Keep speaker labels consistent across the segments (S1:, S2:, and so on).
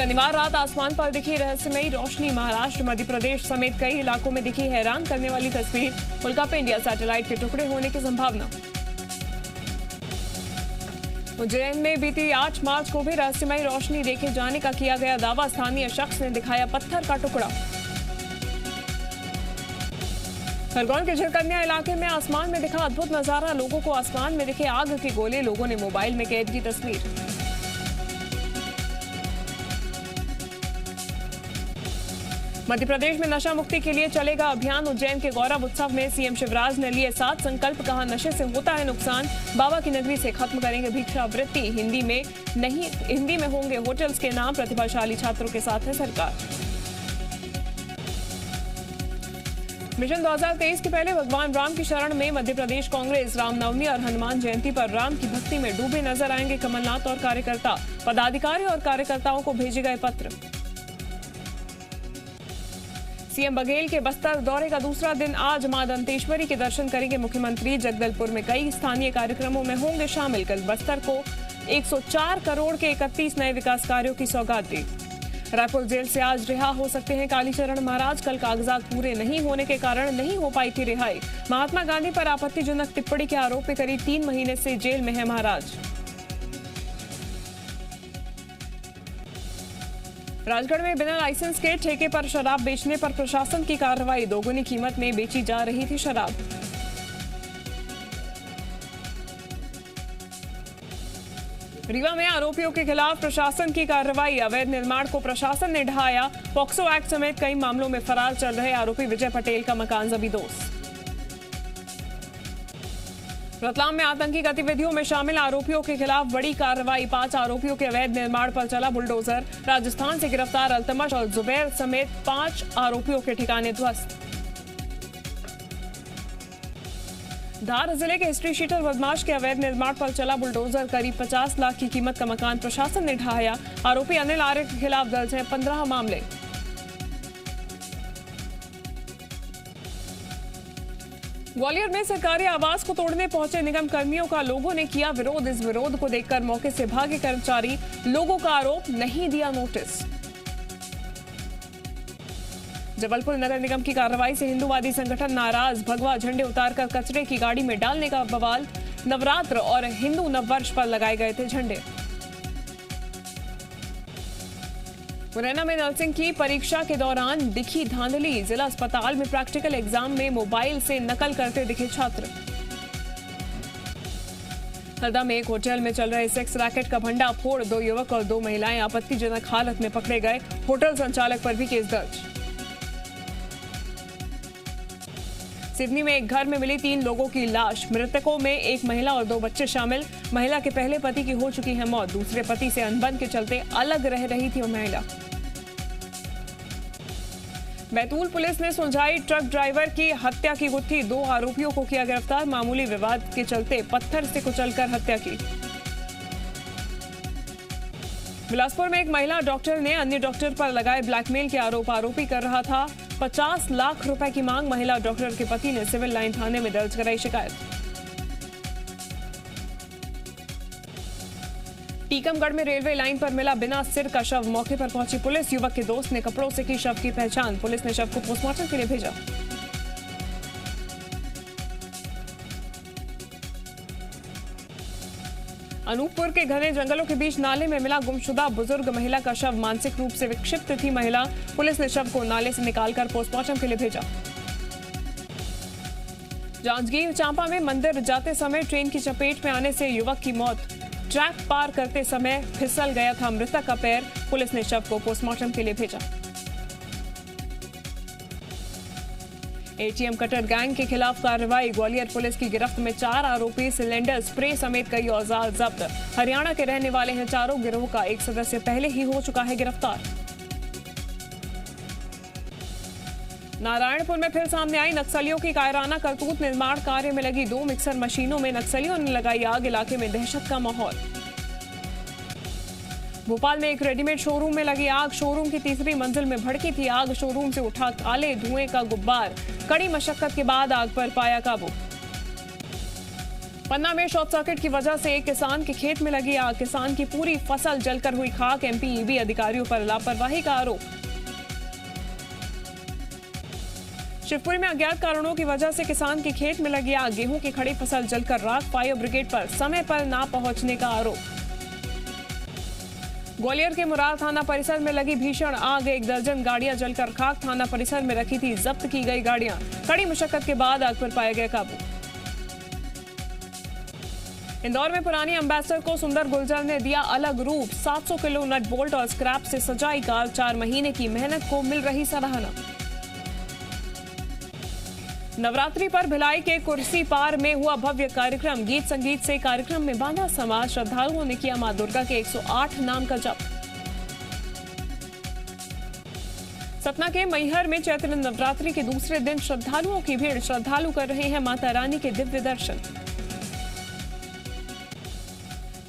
S1: शनिवार रात आसमान पर दिखी रहस्यमयी रोशनी। महाराष्ट्र, मध्य प्रदेश समेत कई इलाकों में दिखी हैरान करने वाली तस्वीर। उल्कापिंड इंडिया सैटेलाइट के टुकड़े होने की संभावना। उज्जैन में बीती 8 मार्च को भी रहस्यमयी रोशनी देखे जाने का किया गया दावा। स्थानीय शख्स ने दिखाया पत्थर का टुकड़ा। खरगोन के झरकन्या इलाके में आसमान में दिखा अद्भुत नजारा। लोगों को आसमान में दिखे आग के गोले। लोगों ने मोबाइल में कैद की तस्वीर। मध्य प्रदेश में नशा मुक्ति के लिए चलेगा अभियान। उज्जैन के गौरव उत्सव में सीएम शिवराज ने लिए 7 संकल्प। कहा, नशे से होता है नुकसान। बाबा की नगरी से खत्म करेंगे भिक्षावृत्ति। हिंदी में होंगे होटल्स के नाम। प्रतिभाशाली छात्रों के साथ है सरकार। मिशन 2023 के पहले भगवान राम की शरण में मध्य प्रदेश कांग्रेस। रामनवमी और हनुमान जयंती पर राम की भक्ति में डूबे नजर आएंगे कमलनाथ और कार्यकर्ता। पदाधिकारी और कार्यकर्ताओं को भेजे गए पत्र। सीएम बघेल के बस्तर दौरे का दूसरा दिन आज। मां दंतेश्वरी के दर्शन करेंगे मुख्यमंत्री। जगदलपुर में कई स्थानीय कार्यक्रमों में होंगे शामिल। कल बस्तर को 104 करोड़ के 31 नए विकास कार्यों की सौगात दी। रायपुर जेल से आज रिहा हो सकते हैं कालीचरण महाराज। कल कागजात पूरे नहीं होने के कारण नहीं हो पाई थी रिहाई। महात्मा गांधी पर आपत्तिजनक टिप्पणी के आरोप में करीब 3 महीने से जेल में है महाराज। राजगढ़ में बिना लाइसेंस के ठेके पर शराब बेचने पर प्रशासन की कार्रवाई। दोगुनी कीमत में बेची जा रही थी शराब। रीवा में आरोपियों के खिलाफ प्रशासन की कार्रवाई। अवैध निर्माण को प्रशासन ने ढहाया। पॉक्सो एक्ट समेत कई मामलों में फरार चल रहे आरोपी विजय पटेल का मकान जबीदोज। रतलाम में आतंकी गतिविधियों में शामिल आरोपियों के खिलाफ बड़ी कार्रवाई। 5 आरोपियों के अवैध निर्माण पर चला बुलडोजर। राजस्थान से गिरफ्तार अल्तमश और जुबैर समेत 5 आरोपियों के ठिकाने ध्वस्त। धार जिले के हिस्ट्री शीटर बदमाश के अवैध निर्माण पर चला बुलडोजर। करीब 50 लाख की कीमत का मकान प्रशासन ने ढहाया। आरोपी अनिल आर्य के खिलाफ दर्ज हैं 15 मामले। ग्वालियर में सरकारी आवास को तोड़ने पहुंचे निगम कर्मियों का लोगों ने किया विरोध। इस विरोध को देखकर मौके से भागे कर्मचारी। लोगों का आरोप, नहीं दिया नोटिस। जबलपुर नगर निगम की कार्रवाई से हिंदूवादी संगठन नाराज। भगवा झंडे उतारकर कचरे की गाड़ी में डालने का बवाल। नवरात्र और हिंदू नववर्ष पर लगाए गए थे झंडे। मुरैना में नर्सिंग की परीक्षा के दौरान दिखी धांधली। जिला अस्पताल में प्रैक्टिकल एग्जाम में मोबाइल से नकल करते दिखे छात्र। हरदा में एक होटल में चल रहे सेक्स रैकेट का भंडाफोड़। 2 युवक और 2 महिलाएं आपत्तिजनक हालत में पकड़े गए। होटल संचालक पर भी केस दर्ज। सिडनी में एक घर में मिली 3 लोगों की लाश। मृतकों में एक महिला और 2 बच्चे शामिल। महिला के पहले पति की हो चुकी है मौत। दूसरे पति से अनबन के चलते अलग रह रही थी महिला। बैतूल पुलिस ने सुलझाई ट्रक ड्राइवर की हत्या की गुत्थी। 2 आरोपियों को किया गिरफ्तार। मामूली विवाद के चलते पत्थर से कुचलकर हत्या की। बिलासपुर में एक महिला डॉक्टर ने अन्य डॉक्टर पर लगाए ब्लैकमेल के आरोप। आरोपी कर रहा था 50 लाख रुपए की मांग। महिला डॉक्टर के पति ने सिविल लाइन थाने में दर्ज कराई शिकायत। टीकमगढ़ में रेलवे लाइन पर मिला बिना सिर का शव। मौके पर पहुंची पुलिस। युवक के दोस्त ने कपड़ों से की शव की पहचान। पुलिस ने शव को पोस्टमार्टम के लिए भेजा। अनूपपुर के घने जंगलों के बीच नाले में मिला गुमशुदा बुजुर्ग महिला का शव। मानसिक रूप से विक्षिप्त थी महिला। पुलिस ने शव को नाले से निकालकर पोस्टमार्टम के लिए भेजा। जांजगीर चांपा में मंदिर जाते समय ट्रेन की चपेट में आने से युवक की मौत। ट्रैक पार करते समय फिसल गया था मृतक का पैर। पुलिस ने शव को पोस्टमार्टम के लिए भेजा। एटीएम कटर गैंग के खिलाफ कार्रवाई। ग्वालियर पुलिस की गिरफ्त में 4 आरोपी। सिलेंडर, स्प्रे समेत कई औजार जब्त। हरियाणा के रहने वाले हैं चारों। गिरोह का एक सदस्य पहले ही हो चुका है गिरफ्तार। नारायणपुर में फिर सामने आई नक्सलियों की कायराना करतूत। निर्माण कार्य में लगी 2 मिक्सर मशीनों में नक्सलियों ने लगाई आग। इलाके में दहशत का माहौल। भोपाल में एक रेडीमेड शोरूम में लगी आग। शोरूम की 3री मंजिल में भड़की थी आग। शोरूम से उठा काले धुएं का गुब्बार। कड़ी मशक्कत के बाद आग पर पाया काबू। पन्ना में शॉर्ट सर्किट की वजह से एक किसान के खेत में लगी आग, किसान की पूरी फसल जलकर हुई खाक, एमपीईबी अधिकारियों पर लापरवाही का आरोप। शिवपुरी में अज्ञात कारणों की वजह से किसान के खेत में लगी आग, गेहूं की खड़ी फसल जलकर राख, फायर ब्रिगेड पर समय पर ना पहुंचने का आरोप। ग्वालियर के मुरार थाना परिसर में लगी भीषण आग, 1 दर्जन गाड़ियां जलकर खाक, थाना परिसर में रखी थी जब्त की गई गाड़ियां, कड़ी मशक्कत के बाद आग पर पाया गया काबू। इंदौर में पुरानी एम्बेसडर को सुंदर गुलजार ने दिया अलग रूप, 700 किलो नट बोल्ट और स्क्रैप से सजाई कार, 4 महीने की मेहनत को मिल रही सराहना। नवरात्रि पर भिलाई के कुर्सी पार में हुआ भव्य कार्यक्रम, गीत संगीत से कार्यक्रम में बांधा समाज, श्रद्धालुओं ने किया मां दुर्गा के 108 नाम का जप। सतना के मैहर में चैत्र नवरात्रि के दूसरे दिन श्रद्धालुओं की भीड़, श्रद्धालु कर रहे हैं माता रानी के दिव्य दर्शन।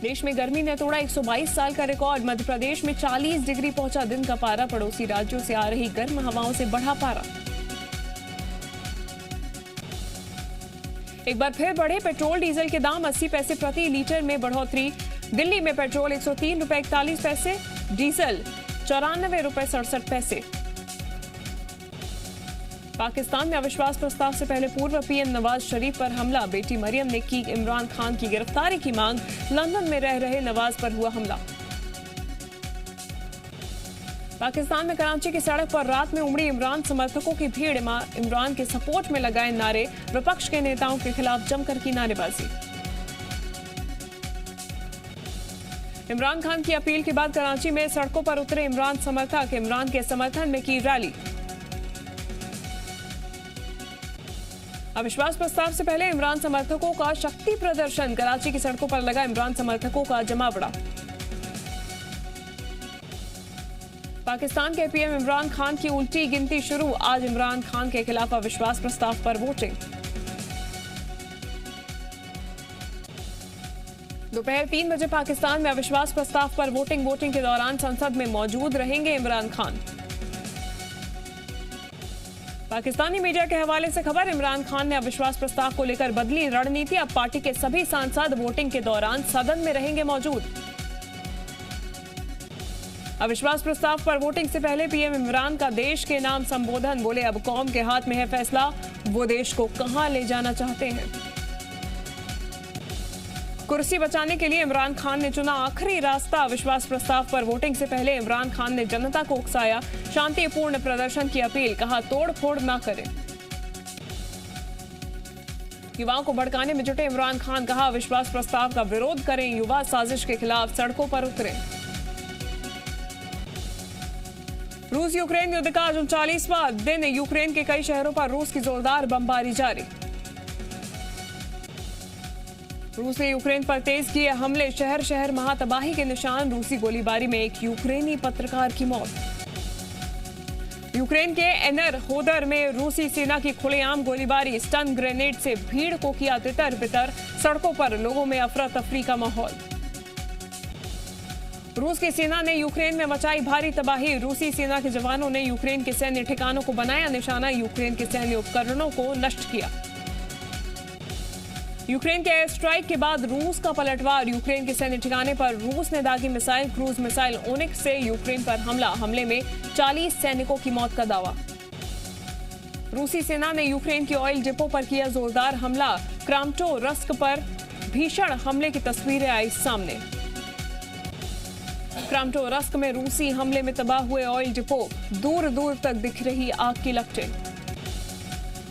S1: देश में गर्मी ने तोड़ा 122 साल का रिकॉर्ड, मध्य प्रदेश में 40 डिग्री पहुंचा दिन का पारा, पड़ोसी राज्यों से आ रही गर्म हवाओं से बढ़ा पारा। एक बार फिर बढ़े पेट्रोल डीजल के दाम, 80 पैसे प्रति लीटर में बढ़ोतरी। दिल्ली में पेट्रोल 103 रुपए 41 पैसे, डीजल 94 रुपए 67 पैसे। पाकिस्तान में अविश्वास प्रस्ताव से पहले पूर्व पीएम नवाज शरीफ पर हमला, बेटी मरियम ने की इमरान खान की गिरफ्तारी की मांग, लंदन में रह रहे नवाज पर हुआ हमला। पाकिस्तान में कराची की सड़क पर रात में उमड़ी इमरान समर्थकों की भीड़, इमरान के सपोर्ट में लगाए नारे, विपक्ष के नेताओं के खिलाफ जमकर की नारेबाजी। इमरान खान की अपील के बाद कराची में सड़कों पर उतरे इमरान समर्थक, इमरान के समर्थन में की रैली। अविश्वास प्रस्ताव से पहले इमरान समर्थकों का शक्ति प्रदर्शन, कराची की सड़कों पर लगा इमरान समर्थकों का जमावड़ा। पाकिस्तान के पीएम इमरान खान की उल्टी गिनती शुरू, आज इमरान खान के खिलाफ अविश्वास प्रस्ताव पर वोटिंग। दोपहर 3 बजे पाकिस्तान में अविश्वास प्रस्ताव पर वोटिंग के दौरान संसद में मौजूद रहेंगे इमरान खान। पाकिस्तानी मीडिया के हवाले से खबर, इमरान खान ने अविश्वास प्रस्ताव को लेकर बदली रणनीति, अब पार्टी के सभी सांसद वोटिंग के दौरान सदन में रहेंगे मौजूद। अविश्वास प्रस्ताव पर वोटिंग से पहले पीएम इमरान का देश के नाम संबोधन, बोले अब कौम के हाथ में है फैसला, वो देश को कहां ले जाना चाहते हैं। कुर्सी बचाने के लिए इमरान खान ने चुना आखिरी रास्ता, अविश्वास प्रस्ताव पर वोटिंग से पहले इमरान खान ने जनता को उकसाया, शांतिपूर्ण प्रदर्शन की अपील, कहा तोड़ फोड़ ना करें। युवाओं को भड़काने में जुटे इमरान खान, कहा अविश्वास प्रस्ताव का विरोध करें, युवा साजिश के खिलाफ सड़कों पर उतरे। रूस यूक्रेन युद्ध का आज 39वां दिन, यूक्रेन के कई शहरों पर रूस की जोरदार बमबारी जारी। रूस ने यूक्रेन पर तेज किए हमले, शहर शहर महातबाही के निशान, रूसी गोलीबारी में एक यूक्रेनी पत्रकार की मौत। यूक्रेन के एनर होदर में रूसी सेना की खुलेआम गोलीबारी, स्टन ग्रेनेड से भीड़ को किया तितर बितर, सड़कों पर लोगों में अफरा तफरी का माहौल। रूस की सेना ने यूक्रेन में मचाई भारी तबाही, रूसी सेना के जवानों ने यूक्रेन के सैन्य ठिकानों को बनाया निशाना, यूक्रेन के सैन्य उपकरणों को नष्ट किया। यूक्रेन के एयर स्ट्राइक के बाद रूस का पलटवार, यूक्रेन के सैन्य ठिकाने पर रूस ने दागी मिसाइल, क्रूज मिसाइल ओनिक्स से यूक्रेन पर हमला, हमले में 40 सैनिकों की मौत का दावा। रूसी सेना ने यूक्रेन की ऑयल डिपो पर किया जोरदार हमला, क्रामाटोर्स्क पर भीषण हमले की तस्वीरें आई सामने। क्रामाटोर्स्क में रूसी हमले में तबाह हुए ऑयल डिपो, दूर दूर तक दिख रही आग की लपटें।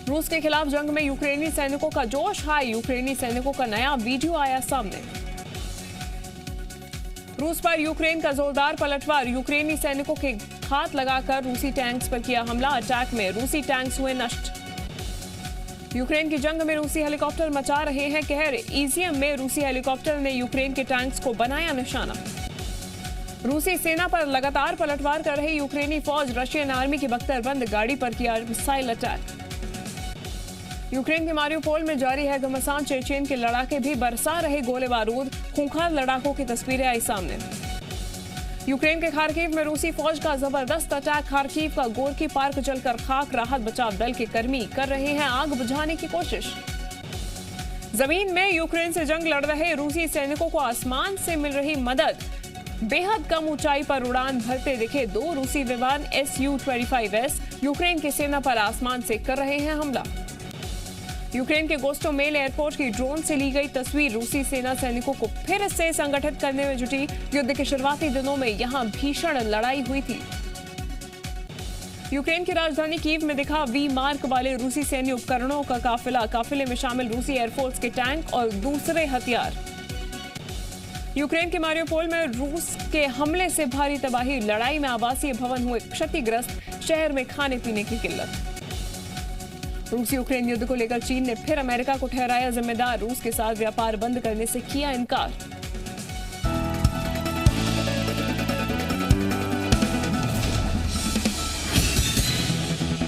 S1: रूस के खिलाफ जंग में यूक्रेनी सैनिकों का जोश हाई, यूक्रेनी सैनिकों का नया वीडियो आया सामने। रूस पर यूक्रेन का जोरदार पलटवार, यूक्रेनी सैनिकों के घात लगाकर रूसी टैंक्स पर किया हमला, अटैक में रूसी टैंक्स हुए नष्ट। यूक्रेन की जंग में रूसी हेलीकॉप्टर मचा रहे हैं कहर, इजियम में रूसी हेलीकॉप्टर ने यूक्रेन के टैंक्स को बनाया निशाना। रूसी सेना पर लगातार पलटवार कर रही यूक्रेनी फौज, रशियन आर्मी की बख्तरबंद गाड़ी पर किया मिसाइल अटैक। यूक्रेन के मारियोपोल में जारी है घमासान, चेचेन के लड़ाके भी बरसा रहे गोले बारूद, खूंखार लड़ाकों की तस्वीरें आई सामने। यूक्रेन के खार्किव में रूसी फौज का जबरदस्त अटैक, खार्किव का गोरकी पार्क जलकर खाक, राहत बचाव दल के कर्मी कर रहे हैं आग बुझाने की कोशिश। जमीन में यूक्रेन से जंग लड़ रहे रूसी सैनिकों को आसमान से मिल रही मदद। बेहद कम ऊंचाई पर उड़ान भरते दिखे 2 रूसी विमान Su-25S यूक्रेन की सेना पर आसमान से कर रहे हैं हमला। यूक्रेन के गोस्टोमेल एयरपोर्ट की ड्रोन से ली गई तस्वीर। रूसी सेना सैनिकों को फिर से संगठित करने में जुटी। युद्ध के शुरुआती दिनों में यहां भीषण लड़ाई हुई थी। यूक्रेन की राजधानी कीव में दिखा वी मार्क वाले रूसी सैन्य उपकरणों का काफिला। काफिले में शामिल रूसी एयरफोर्स के टैंक और दूसरे हथियार। यूक्रेन के मारियोपोल में रूस के हमले से भारी तबाही। लड़ाई में आवासीय भवन हुए क्षतिग्रस्त। शहर में खाने पीने की किल्लत। रूस यूक्रेन युद्ध को लेकर चीन ने फिर अमेरिका को ठहराया जिम्मेदार। रूस के साथ व्यापार बंद करने से किया इनकार।